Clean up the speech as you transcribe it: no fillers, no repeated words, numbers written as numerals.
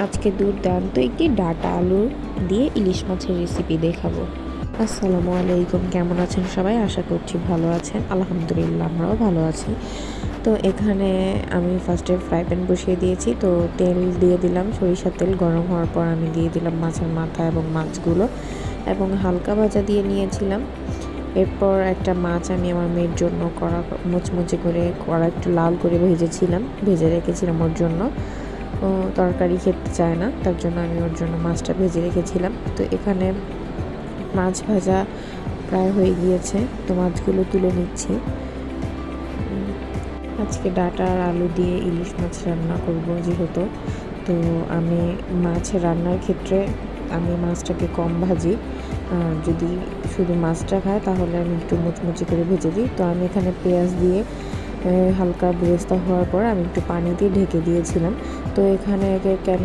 আজকে দুর্দান্ত একটি ডাঁটা আলু দিয়ে ইলিশ মাছের রেসিপি দেখাবো। আসসালামু আলাইকুম, কেমন আছেন সবাই? আশা করছি ভালো আছেন। আলহামদুলিল্লাহ আমরাও ভালো আছি। তো এখানে আমি ফার্স্টে ফ্রাই প্যান বসিয়ে দিয়েছি, তো তেল দিয়ে দিলাম, সরিষার তেল গরম হওয়ার পর আমি দিয়ে দিলাম মাছের মাথা এবং মাছগুলো এবং হালকা ভাজা দিয়ে নিয়েছিলাম। এরপর একটা মাছ আমি আমার মেয়ের জন্য মুচমুচে করে একটু লাল করে ভেজে রেখেছিলাম ওর জন্য। ও তরকারি খেতে চায় না, তার জন্য আমি ওর জন্য মাছটা ভেজে রেখেছিলাম। তো এখানে মাছ ভাজা প্রায় হয়ে গিয়েছে, তো মাছগুলো তুলে নিচ্ছি। আজকে ডাঁটা আর আলু দিয়ে ইলিশ মাছ রান্না করব যেহেতু, তো আমি মাছ রান্নার ক্ষেত্রে আমি মাছটাকে কম ভাজি। যদি শুধু মাছটা খায় তাহলে আমি একটু মুচমুচে করে ভেজে দিই। তো আমি এখানে পেঁয়াজ দিয়ে হালকা বেরেস্তা হওয়ার পর আমি একটু পানি দিয়ে ঢেকে দিয়েছিলাম। তো এখানে কেন